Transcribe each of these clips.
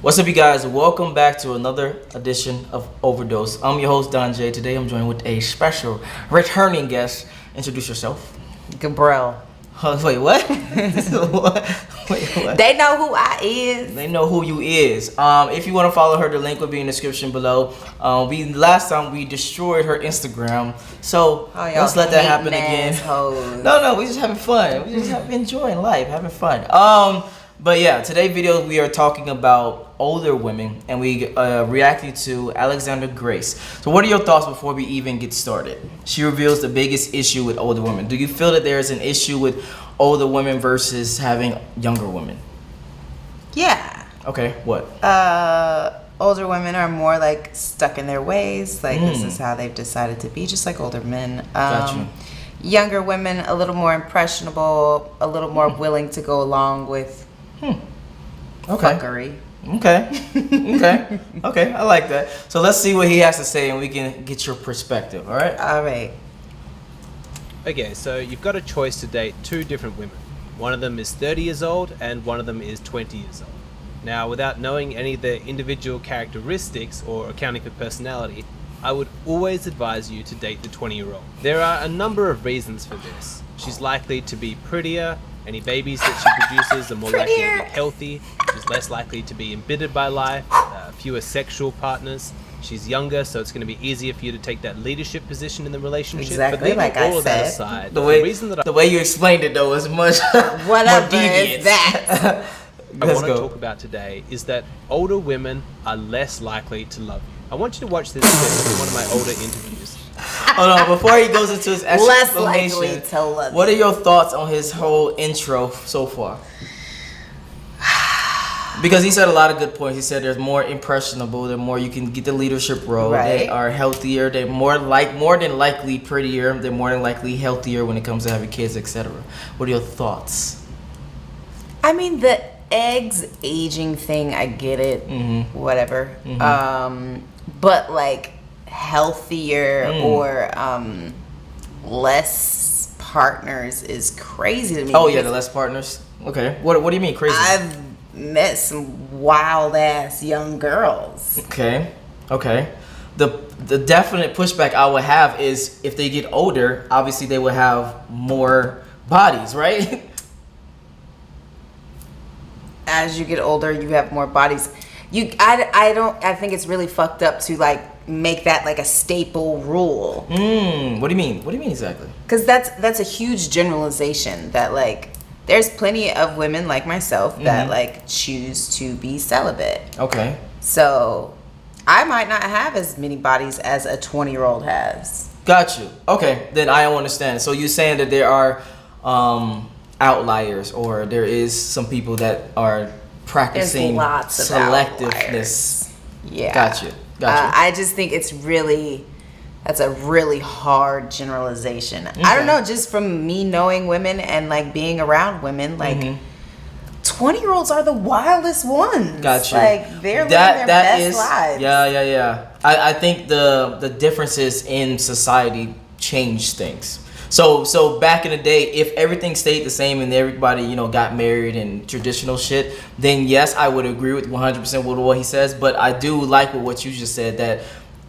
What's up, you guys? Welcome back to another edition of Overdose. I'm your host, Jaye. Today I'm joined with a special returning guest. Introduce yourself. Gabrielle. Wait, what? Wait, what? They know who I is. They know who you is. If you want to follow her, the link will be in the description below. Last time we destroyed her Instagram, so let's let that happen again. No, we just having fun. We just enjoying life, having fun. But yeah, today's video we are talking about older women, and we reacting to Alexander Grace. So what are your thoughts before we even get started? She reveals the biggest issue with older women. Do you feel that there is an issue with older women versus having younger women? Yeah. Okay, what? Older women are more like stuck in their ways. Like this is how they've decided to be, just like older men. Gotcha. Younger women, a little more impressionable, a little more willing to go along with fuckery. Okay, I like that. So let's see what he has to say and we can get your perspective, all right? All right. Okay, so you've got a choice to date two different women. One of them is 30 years old and one of them is 20 years old. Now, without knowing any of their individual characteristics or accounting for personality, I would always advise you to date the 20-year-old. There are a number of reasons for this. She's likely to be prettier. Any babies that she produces are more likely to be healthy. She's less likely to be embittered by life. Fewer sexual partners. She's younger, so it's going to be easier for you to take that leadership position in the relationship. Exactly, but leaving like all I of that said. aside, The way you explained it though is much Whatever more deviant. is that? I want to talk about today is that older women are less likely to love you. I want you to watch this clip from one of my older interviews. Hold on, before he goes into his Less likely explanation, to love what are your thoughts on his whole intro so far? Because he said a lot of good points. He said there's more impressionable, the more you can get the leadership role. Right. They are healthier. They're more than likely prettier. They're more than likely healthier when it comes to having kids, etc. What are your thoughts? I mean, the eggs aging thing, I get it. Whatever. But like healthier or less partners is crazy to me. Oh yeah, the less partners. Okay. What do you mean crazy? I've met some wild ass young girls. Okay. The definite pushback I would have is if they get older, obviously they will have more bodies, right? As you get older, you have more bodies. I think it's really fucked up to like make that like a staple rule. What do you mean? What do you mean exactly? Because that's a huge generalization that like there's plenty of women like myself that like choose to be celibate. Okay. So I might not have as many bodies as a 20-year-old has. Got you. Okay, then I don't understand. So you're saying that there are outliers, or there is some people that are practicing There's lots of selectiveness. outliers. Yeah. Got you. I just think that's a really hard generalization. I don't know, just from me knowing women and like being around women, like 20-year-olds are the wildest ones. Got you. Like they're living their best lives. Yeah. I think the differences in society change things. So back in the day, if everything stayed the same and everybody, got married and traditional shit, then yes, I would agree with 100% with what he says. But I do like what you just said, that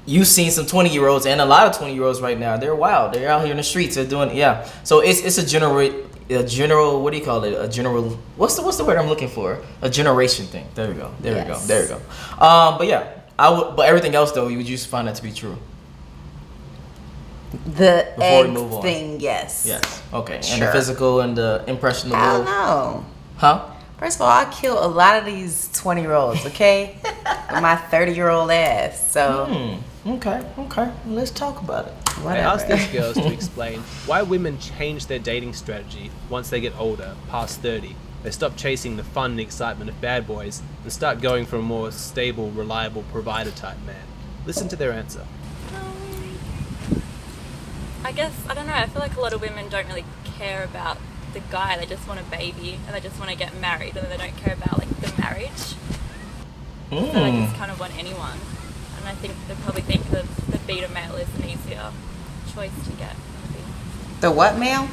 you've seen some 20-year-olds and a lot of 20-year-olds right now. They're wild. They're out here in the streets. They're doing, yeah. So it's a general, what do you call it? A general, what's the word I'm looking for? A generation thing. There we go. There we go. But yeah, but everything else though, you would just find that to be true. The Before we egg move on. thing, yes. Yes. Okay. Sure. And the physical and the impressionable. I don't know. Huh? First of all, I kill a lot of these 20-year-olds, okay? With my 30-year-old ass. So Okay. Let's talk about it. I whatever. asked these girls to explain why women change their dating strategy once they get older, past 30. They stop chasing the fun and excitement of bad boys and start going for a more stable, reliable provider type man. Listen to their answer. I guess, I don't know, I feel like a lot of women don't really care about the guy. They just want a baby and they just want to get married, and they don't care about like the marriage. So they just kind of want anyone. And I think they probably think that the beta male is an easier choice to get. Maybe. The what male?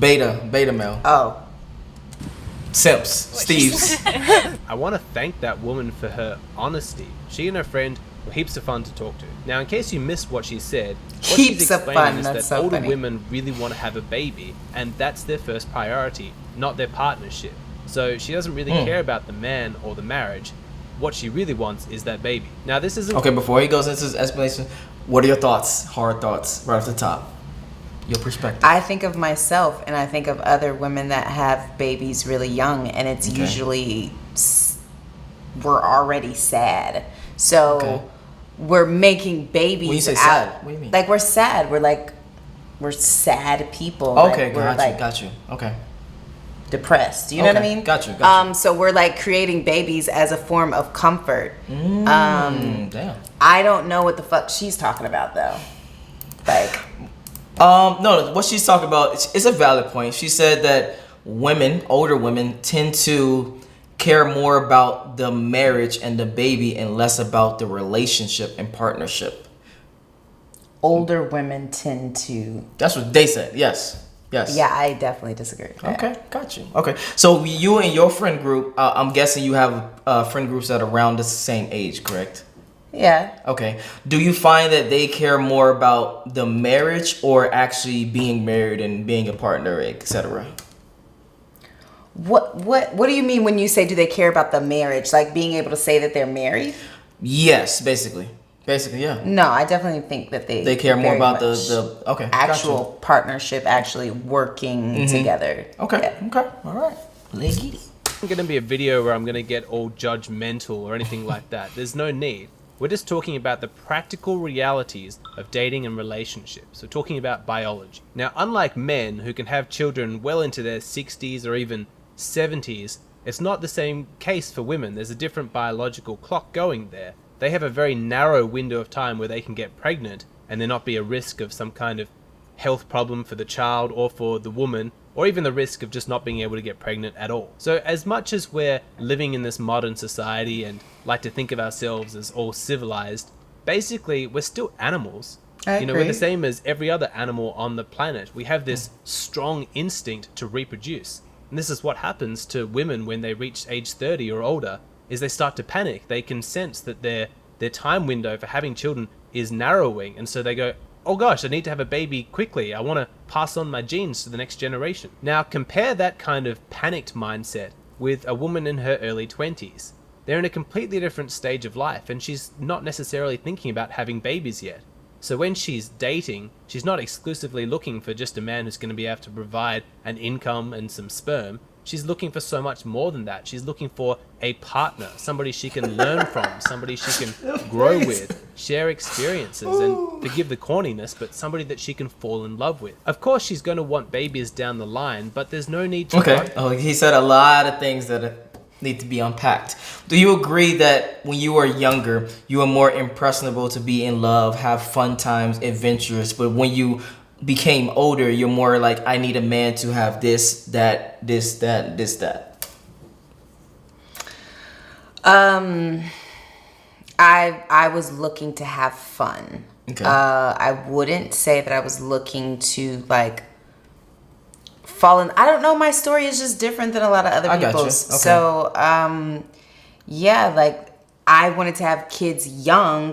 Beta male. Oh. Simps, Steves. I want to thank that woman for her honesty. She and her friend were heaps of fun to talk to. Now, in case you missed what she said, what Heaps she's of explaining fun, is that's that so older funny. women really want to have a baby, and that's their first priority, not their partnership. So she doesn't really care about the man or the marriage. What she really wants is that baby. Now, this isn't... Okay, before he goes into his explanation, what are your thoughts, hard thoughts, right off the top? Your perspective. I think of myself and I think of other women that have babies really young, and it's usually we're already sad. So we're making babies. When you say out, sad, what do you mean? Like we're sad. We're sad people. Okay, Like, we're got you. Okay. depressed. You know what I Okay, mean? got you. So we're like creating babies as a form of comfort. Damn. I don't know what the fuck she's talking about though. Like, no, what she's talking about is a valid point. She said that older women, tend to care more about the marriage and the baby and less about the relationship and partnership. older women tend to. That's what they said. Yes. Yeah, I definitely disagree with that. Okay, got you. Okay, so you and your friend group, I'm guessing you have friend groups that are around the same age, correct? Yeah. Okay. Do you find that they care more about the marriage or actually being married and being a partner, etc.? What do you mean when you say do they care about the marriage? Like being able to say that they're married? Yes, basically. Basically, yeah. No, I definitely think that they care more very about much the okay, actual partnership, actually working together. Okay. Yeah. Okay. All right. Let's get it. It's going to be a video where I'm going to get all judgmental or anything like that. There's no need. We're just talking about the practical realities of dating and relationships. So talking about biology. Now, unlike men who can have children well into their 60s or even 70s, it's not the same case for women. There's a different biological clock going there. They have a very narrow window of time where they can get pregnant and there not be a risk of some kind of health problem for the child or for the woman, or even the risk of just not being able to get pregnant at all. So as much as we're living in this modern society and like to think of ourselves as all civilized, basically we're still animals. I We're agree. the same as every other animal on the planet. We have this strong instinct to reproduce. And this is what happens to women when they reach age 30 or older, is they start to panic. They can sense that their time window for having children is narrowing, and so they go, oh gosh, I need to have a baby quickly. I want to pass on my genes to the next generation. Now compare that kind of panicked mindset with a woman in her early 20s. They're in a completely different stage of life, and she's not necessarily thinking about having babies yet. So when she's dating, she's not exclusively looking for just a man who's going to be able to provide an income and some sperm. She's looking for so much more than that. She's looking for a partner, somebody she can learn from, somebody she can grow with, share experiences, and forgive the corniness, but somebody that she can fall in love with. Of course, she's going to want babies down the line, but there's no need to Okay. rush. Oh, he said a lot of things that need to be unpacked. Do you agree that when you were younger, you were more impressionable to be in love, have fun times, adventurous, but when you became older, you're more like, I need a man to have this, that. I was looking to have fun. Okay. I wouldn't say that I was looking to like fall in. I don't know. My story is just different than a lot of other I got you. people's. Okay. So, yeah, like I wanted to have kids young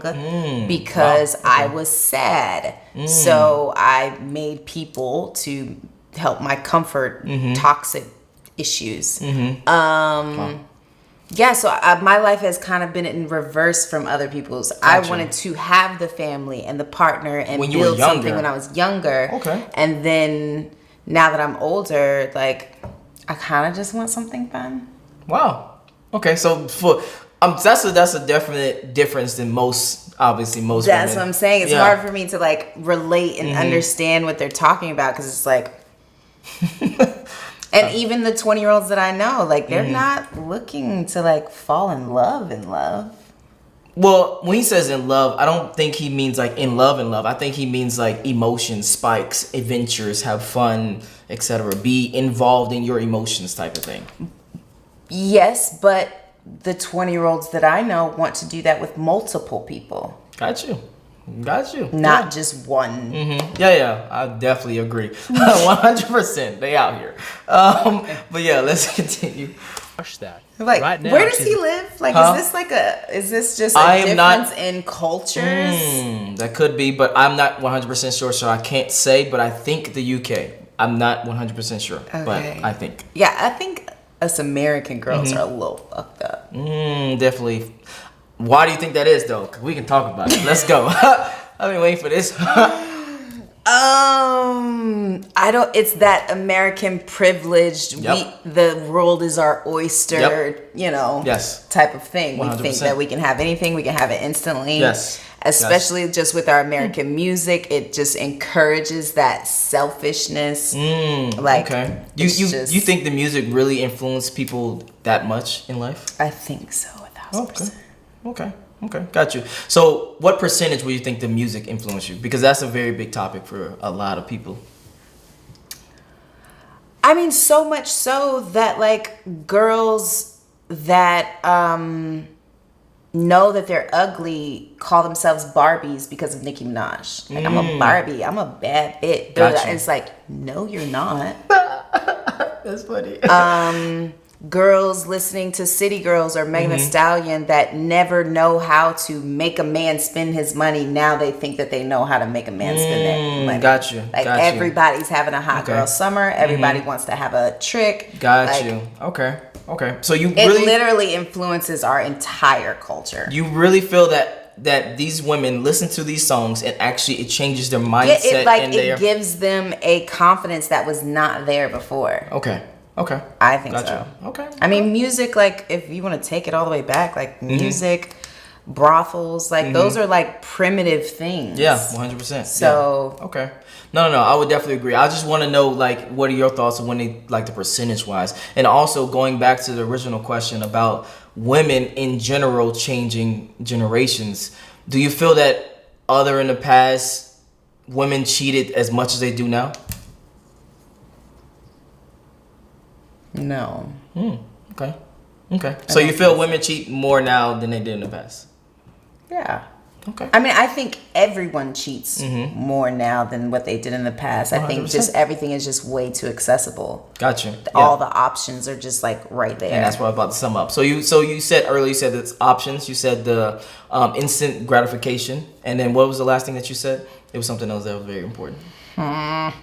because I was sad. So I made people to help my comfort toxic issues. Yeah, so my life has kind of been in reverse from other people's. Gotcha. I wanted to have the family and the partner and When you were build something younger. when I was younger. Okay. And then now that I'm older, like I kind of just want something fun. Wow. Okay, so for that's a definite difference than most women. That's what I'm saying. It's Yeah. hard for me to like relate and understand what they're talking about because it's like. And even the 20-year-olds that I know, like they're not looking to like fall in love. Well, when he says in love, I don't think he means like in love. I think he means like emotions, spikes, adventures, have fun, etc. Be involved in your emotions type of thing. Yes, but the 20-year-olds that I know want to do that with multiple people. Got you. Got you. Not just one. Yeah, I definitely agree. 100%. They out here. But yeah, let's continue. Crush that. Like, right now, where does she's- he live? Like, Huh? is this just I a am not- difference in cultures? That could be, but I'm not 100% sure, so I can't say, but I think the UK. I'm not 100% sure, but I think. Yeah, I think us American girls are a little fucked up. Definitely. Why do you think that is, though? 'Cause we can talk about it. Let's go. I've been waiting for this. I don't. It's that American privileged. Yep. The world is our oyster. Yep. You know. Yes. Type of thing. We 100%. think that we can have anything. We can have it instantly. Yes. Especially just with our American music, it just encourages that selfishness. Like, Okay. it's You just- think the music really influenced people that much in life? I think so. 1,000%. Okay. Got you. So, what percentage would you think the music influenced you? Because that's a very big topic for a lot of people. I mean, so much so that like girls that know that they're ugly call themselves Barbies because of Nicki Minaj. Like, I'm a Barbie. I'm a bad bitch. Gotcha. It's like, no, you're not. That's funny. Girls listening to City Girls or Megan Thee Stallion that never know how to make a man spend his money. Now they think that they know how to make a man spend their money. Got you. Like, got you. everybody's having a hot Okay. girl summer. Everybody wants to have a trick. Got Like, you. Okay. So you It really literally influences our entire culture. you really feel that these women listen to these songs and actually it changes their mindset and their it gives them a confidence that was not there before. Okay. I think Gotcha. so. Okay. I mean, music, like, if you want to take it all the way back, like, music, brothels, like, those are, like, primitive things. Yeah, 100%. So- yeah. Okay. No, I would definitely agree. I just want to know, like, what are your thoughts on when they, like, the percentage wise, and also going back to the original question about women in general changing generations. Do you feel that other in the past women cheated as much as they do now? No. Okay. So you feel women cheat more now than they did in the past? Yeah. Okay. I mean, I think everyone cheats more now than what they did in the past. I think 100%. just everything is just way too accessible. Gotcha. Yeah. All the options are just, like, right there. And that's what I was about to sum up. So you said earlier, you said it's options. You said the instant gratification, and then what was the last thing that you said? It was something else that was very important. I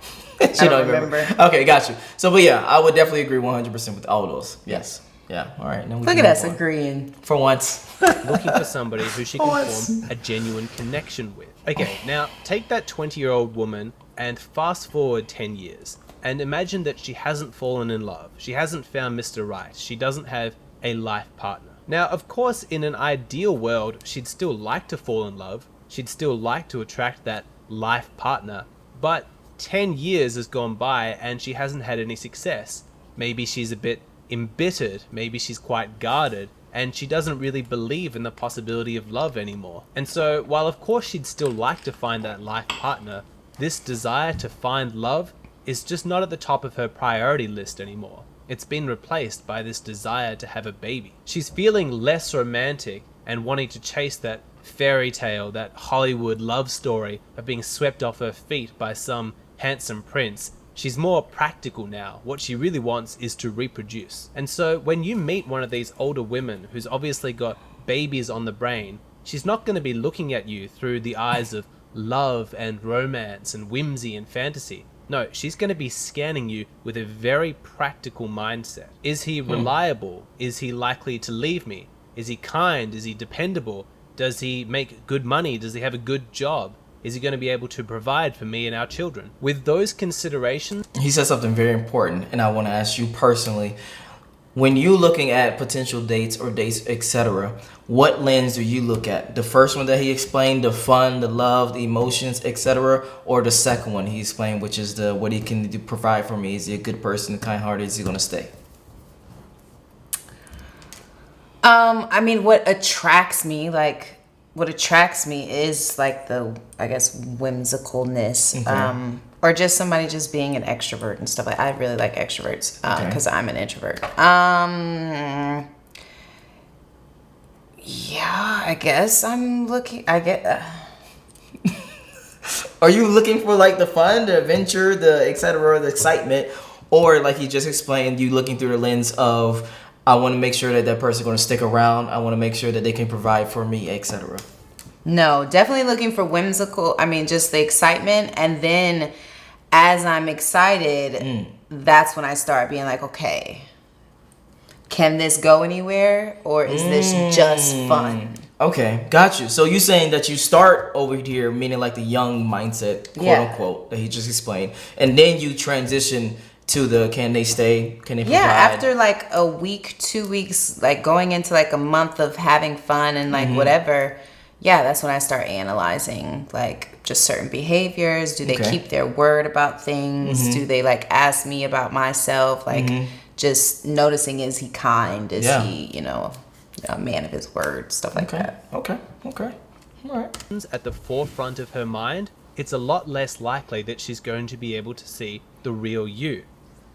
don't remember. Okay, got you. So, but yeah, I would definitely agree 100% with all those. Yes. Yeah. All right. Now we Look can at us move on. agreeing. For once. Looking for somebody who she can form a genuine connection with. Okay, now take that 20-year-old woman and fast forward 10 years and imagine that she hasn't fallen in love. She hasn't found Mr. Right. She doesn't have a life partner. Now, of course, in an ideal world, she'd still like to fall in love. She'd still like to attract that life partner. But 10 years has gone by and she hasn't had any success. Maybe she's a bit embittered. Maybe she's quite guarded. And she doesn't really believe in the possibility of love anymore. And so, while of course she'd still like to find that life partner, this desire to find love is just not at the top of her priority list anymore. It's been replaced by this desire to have a baby. She's feeling less romantic and wanting to chase that fairy tale, that Hollywood love story of being swept off her feet by some handsome prince. She's more practical now. What she really wants is to reproduce. And so when you meet one of these older women who's obviously got babies on the brain, she's not going to be looking at you through the eyes of love and romance and whimsy and fantasy. No, she's going to be scanning you with a very practical mindset. Is he reliable? Is he likely to leave me? Is he kind? Is he dependable? Does he make good money? Does he have a good job? Is he going to be able to provide for me and our children? With those considerations... He said something very important, and I want to ask you personally. When you're looking at potential dates or dates, etc., what lens do you look at? The first one that he explained, the fun, the love, the emotions, etc., or the second one he explained, which is the what he can do, provide for me? Is he a good person, kind-hearted? Is he going to stay? I mean, what attracts me is like the, I guess, whimsicalness, Okay. or just somebody just being an extrovert and stuff. Like, I really like extroverts because I'm an introvert. Yeah, I guess I'm looking. Are you looking for like the fun, the adventure, the etc., the excitement, or like he just explained, you looking through the lens of I want to make sure that that person's going to stick around. I want to make sure that they can provide for me, etc. No, definitely looking for whimsical. I mean, just the excitement, and then as I'm excited, that's when I start being like, okay, can this go anywhere, or is this just fun? Okay, got you. So you saying that you start over here, meaning like the young mindset, quote unquote, that he just explained, and then you transition to the can they stay, can they provide? Yeah, after like a week, 2 weeks, like going into like a month of having fun and like whatever, yeah, that's when I start analyzing like just certain behaviors. Do they keep their word about things? Do they like ask me about myself? Like just noticing, is he kind? Is he, you know, a man of his word? Stuff like that. Okay. All right. At the forefront of her mind, it's a lot less likely that she's going to be able to see the real you.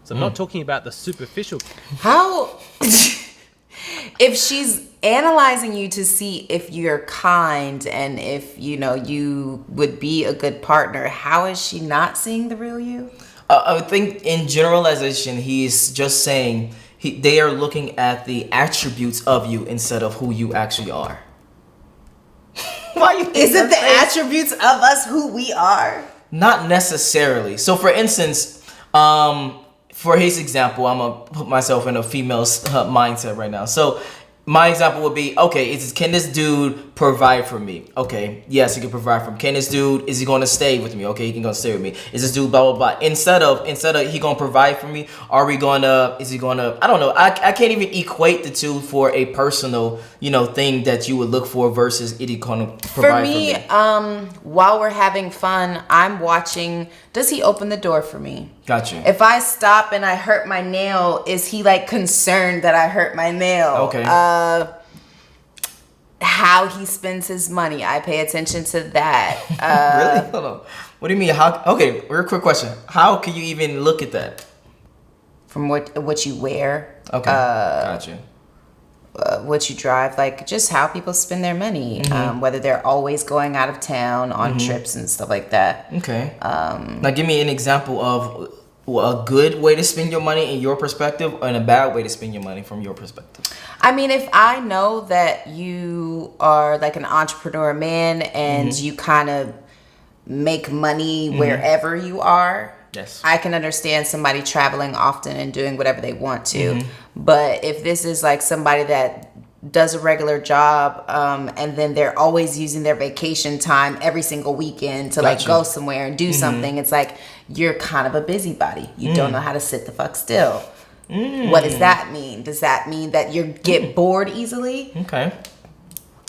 So I'm not talking about the superficial. How, if she's analyzing you to see if you're kind and if, you know, you would be a good partner, how is she not seeing the real you? I would think in generalization, he's just saying they are looking at the attributes of you instead of who you actually are. Why you Isn't the attributes of us who we are? Not necessarily. So for instance, for his example, I'm gonna put myself in a female's mindset right now. So my example would be, okay, can this dude provide for me? Okay, yes, he can provide for me. Can this dude, is he gonna stay with me? Okay, he can go stay with me. Is this dude blah blah blah? Instead of he gonna provide for me, is he gonna, I don't know. I can't even equate the two for a personal, you know, thing that you would look for versus is he gonna provide for me. While we're having fun, I'm watching, does he open the door for me? Gotcha. If I stop and I hurt my nail, is he like concerned that I hurt my nail? Okay. How he spends his money, I pay attention to that. Really? Hold on. What do you mean? How? Okay, real quick question. How can you even look at that? From what you wear. Okay, gotcha. What you drive, like just how people spend their money, whether they're always going out of town on trips and stuff like that. Okay. Now give me an example of a good way to spend your money in your perspective and a bad way to spend your money from your perspective. I mean, if I know that you are like an entrepreneur man and you kind of make money wherever you are, yes, I can understand somebody traveling often and doing whatever they want to. But if this is like somebody that does a regular job and then they're always using their vacation time every single weekend to like go somewhere and do something, it's like you're kind of a busybody. You don't know how to sit the fuck still. What does that mean? Does that mean that you get bored easily? Okay.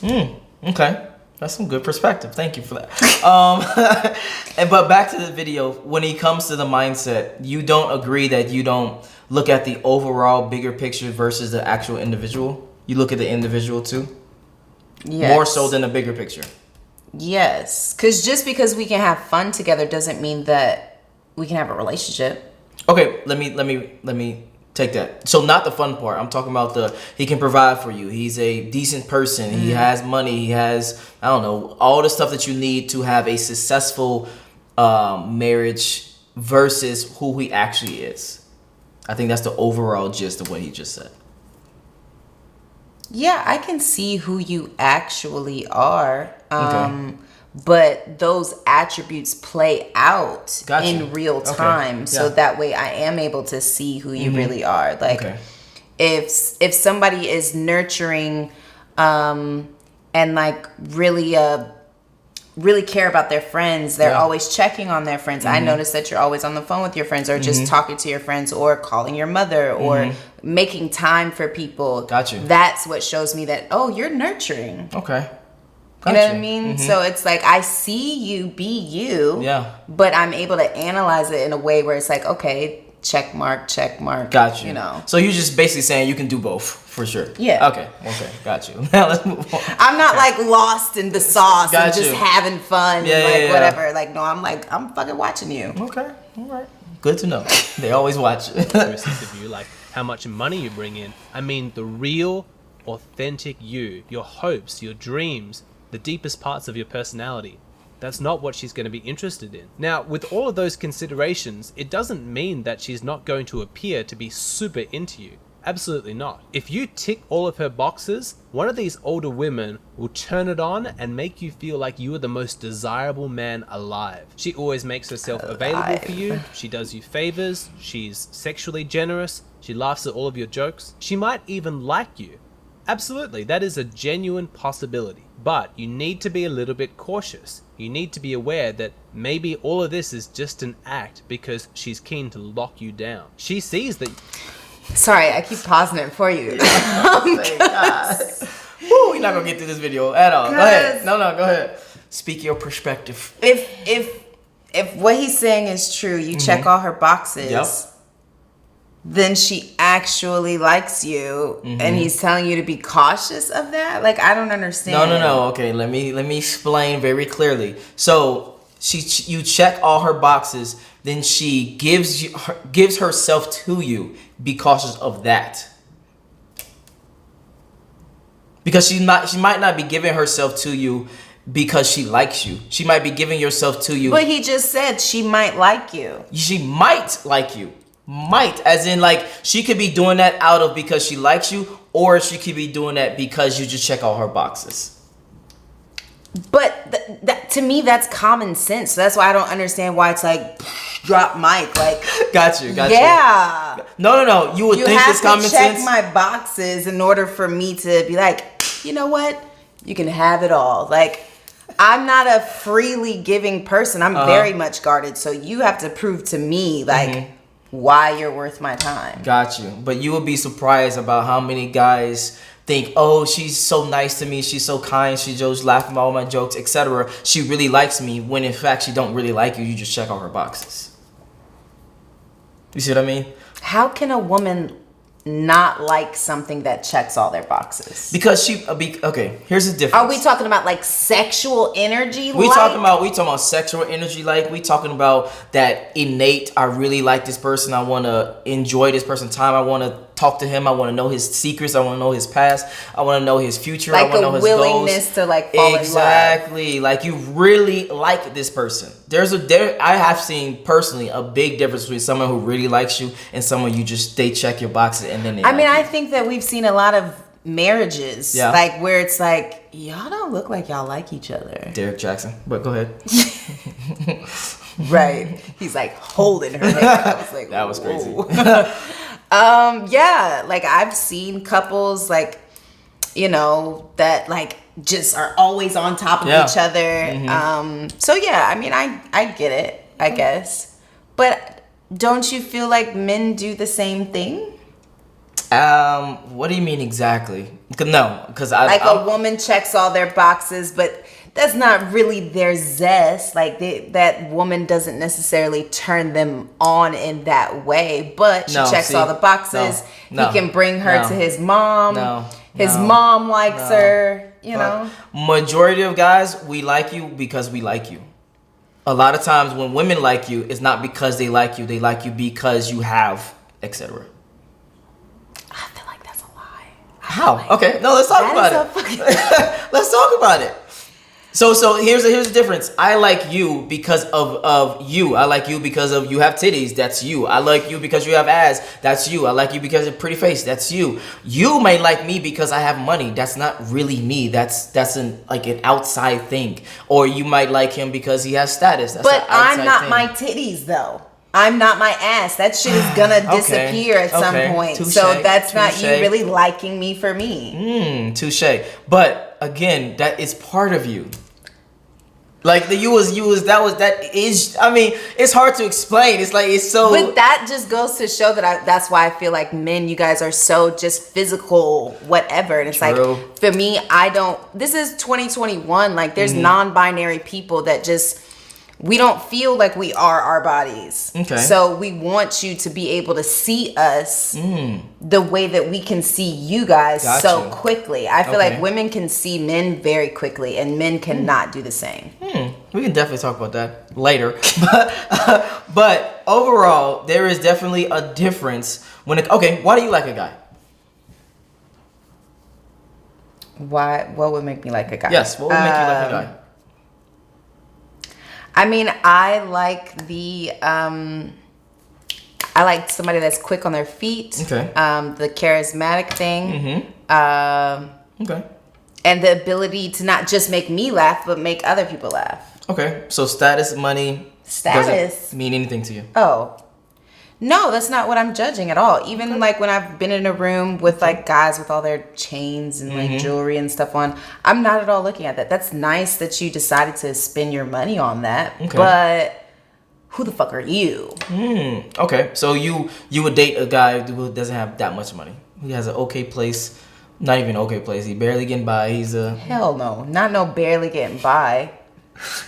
Okay. That's some good perspective. Thank you for that. But back to the video, when it comes to the mindset, you don't agree that you don't look at the overall bigger picture versus the actual individual? You look at the individual too? Yes. More so than the bigger picture? Yes. Just because we can have fun together doesn't mean that we can have a relationship. Okay, let me take that. So not the fun part. I'm talking about he can provide for you. He's a decent person. He has money. He has, I don't know, all the stuff that you need to have a successful marriage versus who he actually is. I think that's the overall gist of what he just said. Yeah, I can see who you actually are. Okay. But those attributes play out in real time. So that way I am able to see who you really are. Like if somebody is nurturing and like really care about their friends, they're always checking on their friends. I notice that you're always on the phone with your friends or just talking to your friends or calling your mother or making time for people. Gotcha. That's what shows me that, oh, you're nurturing. Okay. You know what I mean? So it's like I see you be you, but I'm able to analyze it in a way where it's like, okay, check mark. Got you. You know. So you're just basically saying you can do both for sure. Yeah. Okay. Got you. Now let's move on. I'm not like lost in the sauce and just having fun and like whatever. Like no, I'm fucking watching you. Okay. All right. Good to know. They always watch. Characteristics of you, like how much money you bring in. I mean, the real, authentic you, your hopes, your dreams, the deepest parts of your personality. That's not what she's going to be interested in. Now, with all of those considerations, it doesn't mean that she's not going to appear to be super into you. Absolutely not. If you tick all of her boxes, one of these older women will turn it on and make you feel like you are the most desirable man alive. She always makes herself available for you. She does you favors. She's sexually generous. She laughs at all of your jokes. She might even like you. Absolutely, that is a genuine possibility. But you need to be a little bit cautious. You need to be aware that maybe all of this is just an act because she's keen to lock you down. She sees that... Sorry, I keep pausing it for you. Thank God. Woo, we're not gonna get through this video at all. Go ahead. No, go ahead. Speak your perspective. If what he's saying is true, you check all her boxes. Yep. Then she actually likes you, and he's telling you to be cautious of that. Like, I don't understand. No. Okay, let me explain very clearly. So you check all her boxes, then she gives herself to you. Be cautious of that, because she might not be giving herself to you because she likes you. She might be giving herself to you. But he just said she might like you. She might like you. Might, as in, like, she could be doing that out of because she likes you, or she could be doing that because you just check all her boxes. But that to me, that's common sense. So that's why I don't understand why it's like drop mic. Like, got you. Yeah. No. You would think it's common sense. You have to check my boxes in order for me to be like, you know what? You can have it all. Like, I'm not a freely giving person. I'm very much guarded. So you have to prove to me, like, why you're worth my time. Got you. But you would be surprised about how many guys think, oh, she's so nice to me, she's so kind, she just laughing at all my jokes, etc. She really likes me, when in fact she don't really like you. You just check all her boxes. You see what I mean? How can a woman not like something that checks all their boxes? Because okay, here's the difference. Are we talking about like sexual energy? We talking about sexual energy. Like, we talking about that innate, I really like this person, I want to enjoy this person's time, I want to talk to him, I want to know his secrets, I want to know his past, I want to know his future, like I want to know his willingness to like fall exactly in love. Like, you really like this person. I have seen personally a big difference between someone who really likes you and someone they check your boxes and then they I think that we've seen a lot of marriages like where it's like, y'all don't look like y'all like each other. Derek Jackson, but go ahead. Right, he's like holding her hair. I was like, that was crazy. Yeah, like I've seen couples like, you know, that like just are always on top of each other. So yeah, I mean, I get it, I guess. But don't you feel like men do the same thing? What do you mean exactly? No, because a woman checks all their boxes, but that's not really their zest. Like that woman doesn't necessarily turn them on in that way, but she checks all the boxes. He can bring her to his mom. His mom likes her, you know. Majority of guys, we like you because we like you. A lot of times when women like you, it's not because they like you because you have, etc. I feel like that's a lie. How? Okay, no, let's talk about it. Let's talk about it. So here's the difference. I like you because of you. I like you because of you have titties. That's you. I like you because you have ass. That's you. I like you because of pretty face. That's you. You may like me because I have money. That's not really me. That's an outside thing. Or you might like him because he has status. That's but I'm not thing. my titties though. I'm not my ass. That shit is gonna disappear at some point. Touché. So that's not you really liking me for me. Touche. But again, that is part of you. Like I mean, it's hard to explain. It's like, it's so. But that just goes to show that that's why I feel like men, you guys are so just physical, whatever. And it's like, for me, this is 2021. Like, there's non-binary people that just, we don't feel like we are our bodies. Okay. So we want you to be able to see us the way that we can see you guys so quickly. I feel like women can see men very quickly and men cannot do the same. We can definitely talk about that later. But overall, there is definitely a difference why do you like a guy? What would make me like a guy? Yes, what would make you like a guy? I mean, I like I like somebody that's quick on their feet. Okay. The charismatic thing. Okay. And the ability to not just make me laugh, but make other people laugh. Okay. So status, money, doesn't mean anything to you. Oh. No, that's not what I'm judging at all. Even like when I've been in a room with like guys with all their chains and like jewelry and stuff on, I'm not at all looking at that. That's nice that you decided to spend your money on that. Okay. But who the fuck are you? Okay. So you would date a guy who doesn't have that much money. He has an okay place. Not even okay place. He barely getting by. He's a... Hell no. Not no barely getting by.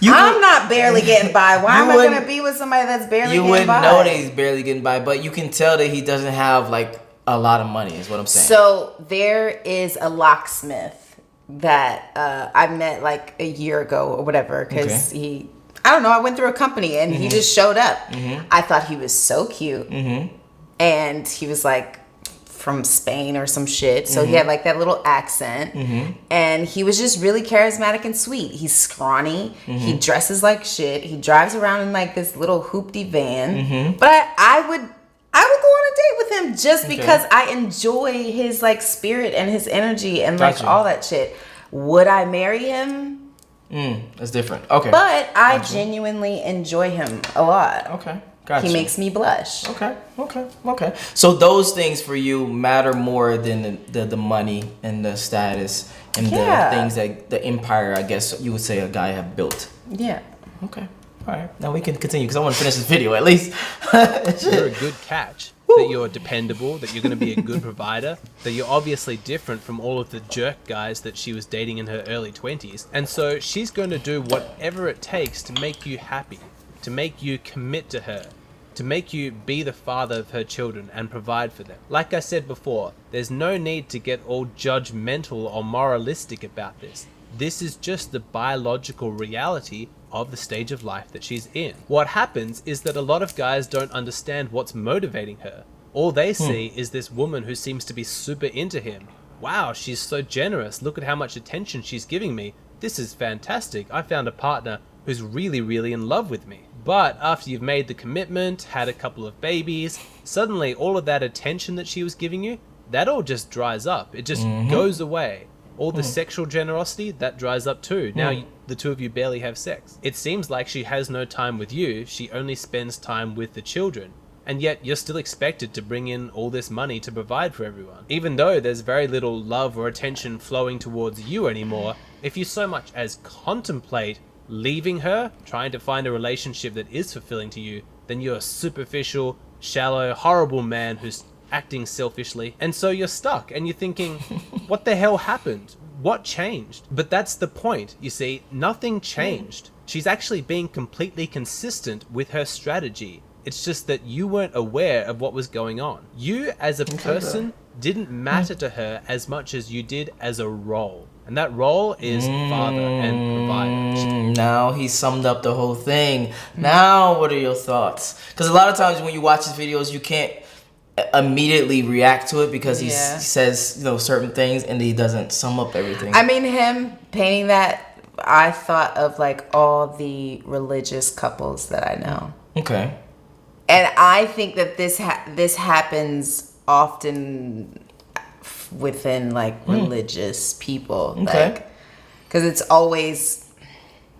I'm not barely getting by. Why am I going to be with somebody that's barely getting by? You wouldn't know that he's barely getting by, but you can tell that he doesn't have like a lot of money is what I'm saying. So there is a locksmith that I met like a year ago or whatever because I don't know, I went through a company and he just showed up. I thought he was so cute. And he was like from Spain or some shit. So he had like that little accent. And he was just really charismatic and sweet. He's scrawny. He dresses like shit. He drives around in like this little hoopty van. But I would go on a date with him just because I enjoy his like spirit and his energy and like all that shit. Would I marry him? That's different. Okay. But I genuinely enjoy him a lot. Okay. Gotcha. He makes me blush. Okay. So those things for you matter more than the money and the status and the things that the empire, I guess you would say, a guy have built. Yeah. Okay. All right. Now we can continue because I want to finish this video at least. You're a good catch. That you're dependable, that you're going to be a good provider, that you're obviously different from all of the jerk guys that she was dating in her early 20s. And so she's going to do whatever it takes to make you happy, to make you commit to her, to make you be the father of her children and provide for them. Like I said before, there's no need to get all judgmental or moralistic about this. This is just the biological reality of the stage of life that she's in. What happens is that a lot of guys don't understand what's motivating her. All they see is this woman who seems to be super into him. Wow, she's so generous. Look at how much attention she's giving me. This is fantastic. I found a partner who's really, really in love with me. But after you've made the commitment, had a couple of babies, suddenly all of that attention that she was giving you, that all just dries up. It just goes away. All the sexual generosity, that dries up too. Now the two of you barely have sex. It seems like she has no time with you. She only spends time with the children. And yet you're still expected to bring in all this money to provide for everyone. Even though there's very little love or attention flowing towards you anymore, if you so much as contemplate leaving her, trying to find a relationship that is fulfilling to you, then you're a superficial, shallow, horrible man who's acting selfishly. And so you're stuck and you're thinking, what the hell happened? What changed? But that's the point. You see, nothing changed. She's actually being completely consistent with her strategy. It's just that you weren't aware of what was going on. You as a person didn't matter to her as much as you did as a role. And that role is father and provider. Now he summed up the whole thing. Now what are your thoughts? Because a lot of times when you watch his videos, you can't immediately react to it because he says certain things and he doesn't sum up everything. I mean, him painting that, I thought of like all the religious couples that I know. Okay. And I think that this happens often within like religious people. Okay. Like, because it's always,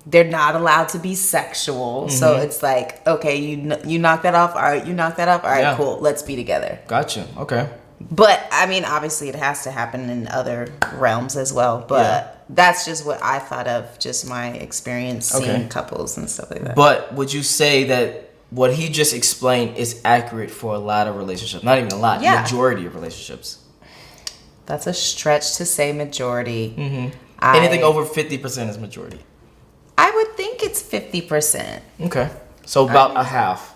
they're not allowed to be sexual. So it's like, okay, you knock that off. All right, you knock that off. All right, cool. Let's be together. Gotcha. Okay. But I mean, obviously it has to happen in other realms as well. But that's just what I thought of, just my experience seeing couples and stuff like that. But would you say that what he just explained is accurate for a lot of relationships? Not even a lot, majority of relationships. That's a stretch to say majority. Anything over 50% is majority. I would think it's 50%. Okay. So about a half.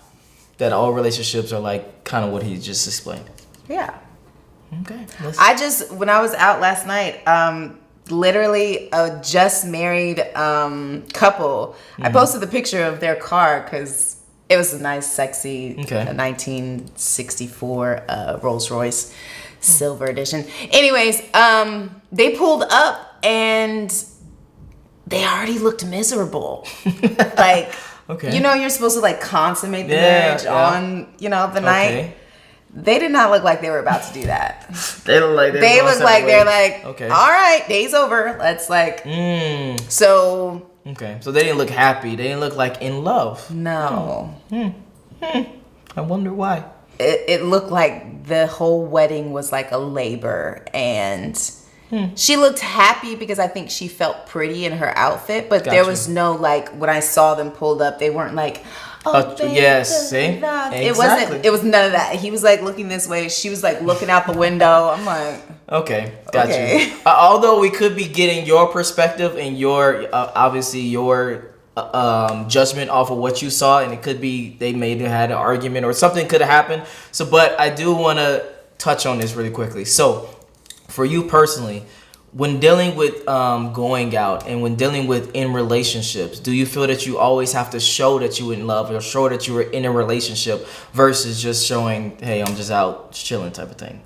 That all relationships are like kind of what he just explained. Yeah. Okay. When I was out last night, literally a just married couple, I posted the picture of their car because it was a nice, sexy 1964 Rolls Royce silver edition. Anyways, they pulled up and they already looked miserable. Like, Okay. You know, you're supposed to like consummate the marriage on, you know, the night. They did not look like they were about to do that. They look like they're like, okay, all right, day's over. Let's like, so. Okay, so they didn't look happy. They didn't look like in love. No. I wonder why. It looked like the whole wedding was like a labor, and she looked happy because I think she felt pretty in her outfit, but there was no like, when I saw them pulled up, they weren't like, yes, see? Exactly. It was none of that. He was like looking this way, she was like looking out the window. I'm like, okay, got you. Although we could be getting your perspective and your obviously your judgment off of what you saw, and it could be they may have had an argument or something could have happened. So, but I do want to touch on this really quickly. So, for you personally, when dealing with going out and when dealing with in relationships, do you feel that you always have to show that you in love or show that you were in a relationship versus just showing, hey, I'm just out chilling type of thing?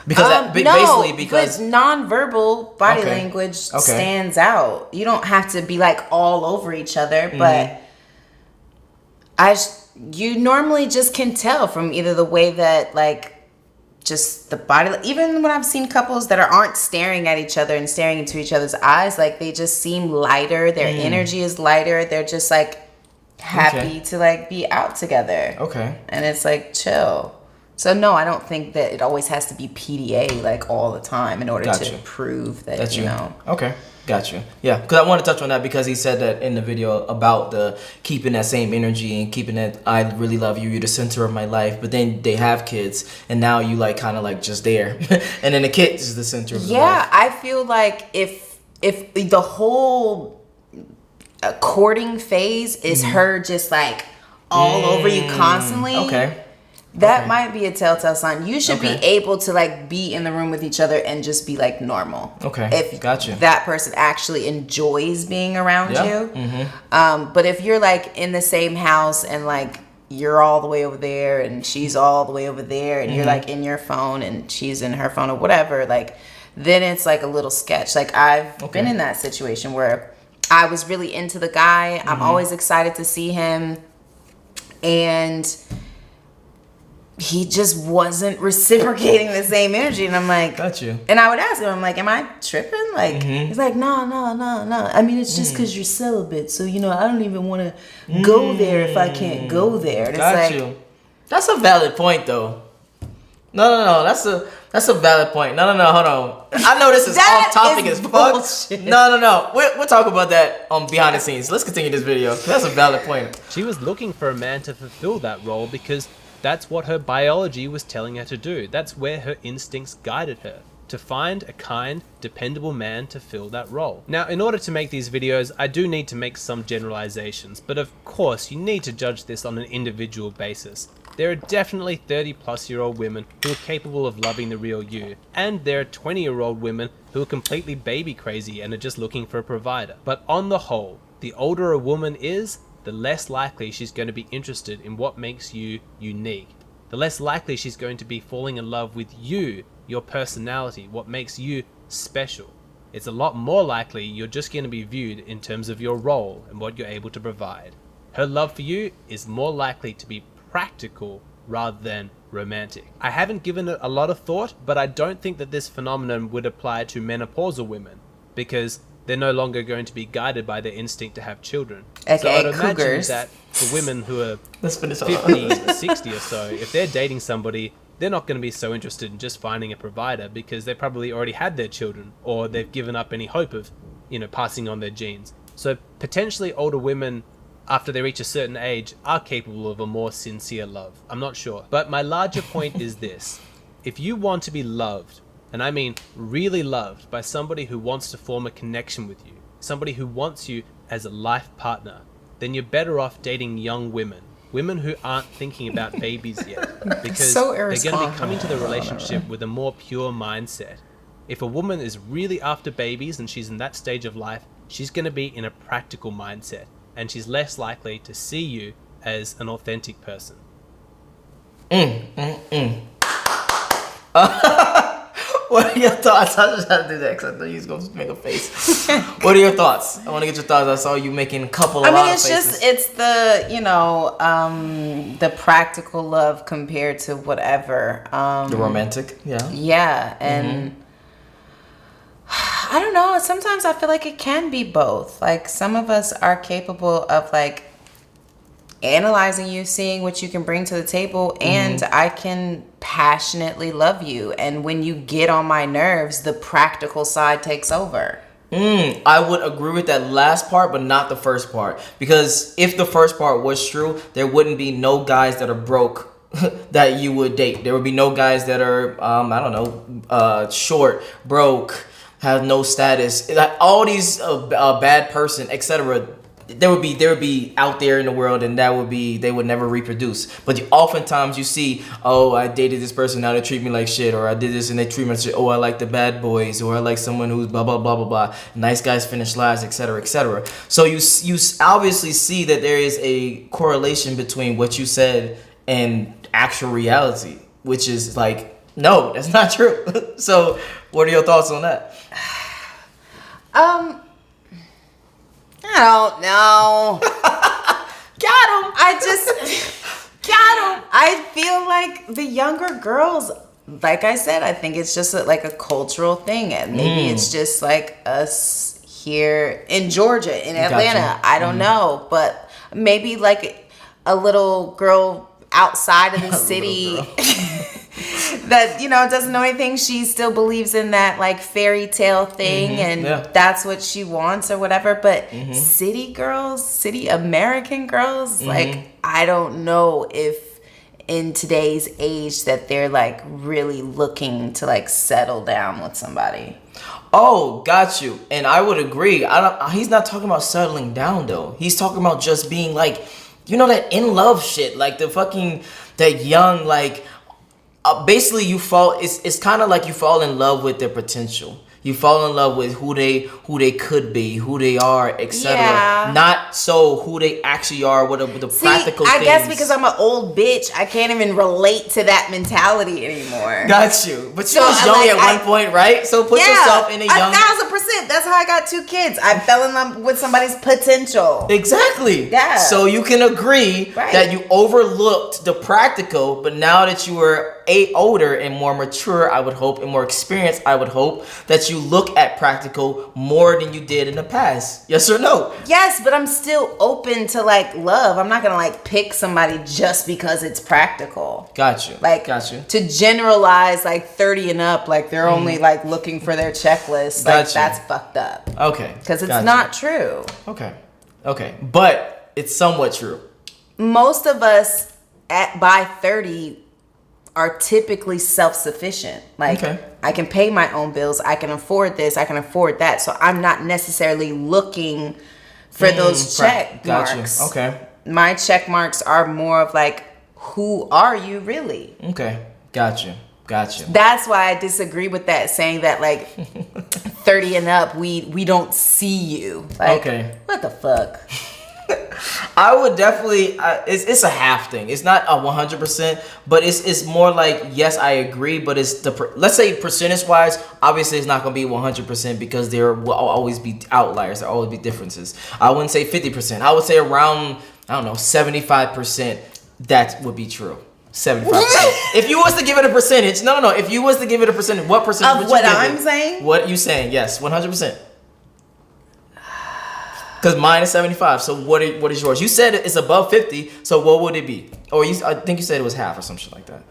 Because basically, because nonverbal body language stands out. You don't have to be like all over each other, but you normally just can tell from either the way that like just the body, even when I've seen couples that aren't staring at each other and staring into each other's eyes, like they just seem lighter, their energy is lighter, they're just like happy to like be out together. Okay. And it's like chill. So no, I don't think that it always has to be PDA like all the time in order to prove that you know. Okay. Got you. Yeah, because I want to touch on that because he said that in the video about the keeping that same energy and keeping that I really love you, you're the center of my life. But then they have kids, and now you like kind of like just there, and then the kid is the center of the life. Yeah, I feel like if the whole courting phase is her just like all over you constantly. Okay. That might be a telltale sign. You should be able to like be in the room with each other and just be like normal. Okay. If that person actually enjoys being around you. But if you're like in the same house and like you're all the way over there and she's all the way over there and you're like in your phone and she's in her phone or whatever, like then it's like a little sketch. Like I've been in that situation where I was really into the guy. I'm always excited to see him, and he just wasn't reciprocating the same energy, and I'm like, got you. And I would ask him, I'm like, am I tripping? Like, he's like, no. I mean, it's just because you're celibate, so you know, I don't even want to go there if I can't go there. And got it's like, you. That's a valid point, though. No. That's a valid point. No. Hold on. I know this is off topic as fuck. No. We'll talk about that on behind the scenes. Let's continue this video. That's a valid point. She was looking for a man to fulfill that role because that's what her biology was telling her to do. That's where her instincts guided her, to find a kind, dependable man to fill that role. Now, in order to make these videos, I do need to make some generalizations, but of course, you need to judge this on an individual basis. There are definitely 30-plus-year-old women who are capable of loving the real you, and there are 20-year-old women who are completely baby crazy and are just looking for a provider. But on the whole, the older a woman is, the less likely she's going to be interested in what makes you unique. The less likely she's going to be falling in love with you, your personality, what makes you special. It's a lot more likely you're just going to be viewed in terms of your role and what you're able to provide. Her love for you is more likely to be practical rather than romantic. I haven't given it a lot of thought, but I don't think that this phenomenon would apply to menopausal women, because they're no longer going to be guided by their instinct to have children. Okay, so I'd imagine that for women who are 50, 60 or so, if they're dating somebody, they're not going to be so interested in just finding a provider because they probably already had their children, or they've given up any hope of, passing on their genes. So potentially older women, after they reach a certain age, are capable of a more sincere love. I'm not sure. But my larger point is this. If you want to be loved, and I mean really loved, by somebody who wants to form a connection with you, somebody who wants you as a life partner, then you're better off dating young women. Women who aren't thinking about babies yet. Because they're going to be coming to the relationship with a more pure mindset. If a woman is really after babies and she's in that stage of life, she's going to be in a practical mindset. And she's less likely to see you as an authentic person. What are your thoughts? I just had to do that because I thought you was going to make a face. What are your thoughts? I want to get your thoughts. I saw you making a couple of faces. It's the, the practical love compared to whatever. The romantic, yeah. Yeah, and I don't know. Sometimes I feel like it can be both. Like, some of us are capable of, like, analyzing you, seeing what you can bring to the table, and I can passionately love you. And when you get on my nerves, the practical side takes over. I would agree with that last part, but not the first part. Because if the first part was true, there wouldn't be no guys that are broke that you would date. There would be no guys that are, short, broke, have no status. Like, all these bad person, etc. There would be out there in the world, and they would never reproduce. But oftentimes you see, oh, I dated this person, now they treat me like shit, or I did this and they treat me like shit. Oh, I like the bad boys, or I like someone who's blah blah blah blah blah. Nice guys finish last, etc. etc. So you obviously see that there is a correlation between what you said and actual reality, which is like, no, that's not true. So what are your thoughts on that? I don't know. Got him. Got him. I feel like the younger girls, like I said, I think it's just like a cultural thing, and maybe it's just like us here in Georgia, in Atlanta. Gotcha. I don't know, but maybe like a little girl outside of the city that doesn't know anything. She still believes in that like fairy tale thing, and that's what she wants or whatever. But city American girls, like, I don't know if in today's age that they're like really looking to like settle down with somebody. Oh, got you. And I would agree. He's not talking about settling down though. He's talking about just being like, that in love shit, like that young, like, basically it's kind of like you fall in love with their potential. You fall in love with who they could be, who they are, etc. Yeah. Not so who they actually are with the practical things. I guess because I'm an old bitch, I can't even relate to that mentality anymore. Got you. But you was young at one point, right? So put yourself in a young... 1,000%. That's how I got 2 kids. I fell in love with somebody's potential. Exactly. Yeah. So you can agree that you overlooked the practical, but now that you were older and more mature, I would hope, and more experienced, I would hope, that you look at practical more than you did in the past. Yes or no? Yes, but I'm still open to like love. I'm not gonna like pick somebody just because it's practical. Got you. Got you. To generalize like 30 and up, like they're only like looking for their checklist. Like, that's fucked up. Okay. Because it's not true. Okay. But it's somewhat true. Most of us by 30 are typically self-sufficient. Like, I can pay my own bills. I can afford this. I can afford that. So I'm not necessarily looking for those check marks. Okay. My check marks are more of like, who are you really? Okay. Got you. That's why I disagree with that, saying that like 30 and up, we don't see you. Like, what the fuck? I would definitely. It's a half thing. It's not a 100%, but it's more like, yes, I agree. But it's let's say percentage wise, obviously it's not gonna be 100% because there will always be outliers. There will always be differences. I wouldn't say 50%. I would say around 75%. That would be true. 75%. If you was to give it a percentage, no. If you was to give it a percentage, what percentage would you give it? Of what I'm saying? What you saying? Yes, 100%. Because mine is 75. So what is yours? You said it's above 50. So what would it be? Or I think you said it was half or some shit like that.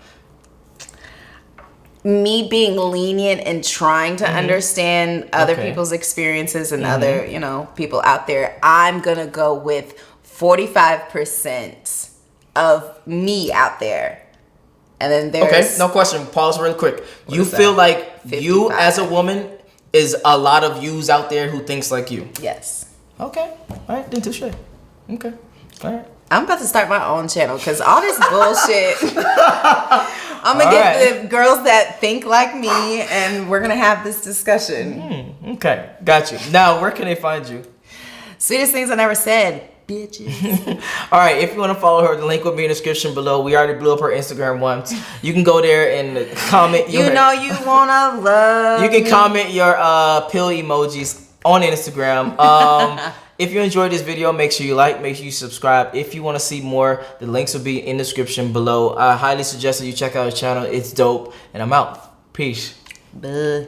Me being lenient and trying to understand other people's experiences and other, people out there, I'm going to go with 45% of me out there. And then there's... Okay, no question. Pause real quick. You feel like 55. You as a woman is a lot of yous out there who thinks like you? Yes. Okay. All right. Then touche. Okay. All right. I'm about to start my own channel because all this bullshit. I'm going to get the girls that think like me and we're going to have this discussion. Okay. Got you. Now, where can they find you? Sweetest Things I Never Said. bitches. All right, if you want to follow her, the link will be in the description below. We already blew up her Instagram once. You can go there and comment. You know you wanna love. You can me. comment your pill emojis on Instagram. If you enjoyed this video, make sure you like, make sure you subscribe. If you want to see more, the links will be in the description below. I highly suggest that you check out his channel. It's dope. And I'm out. Peace. Buh.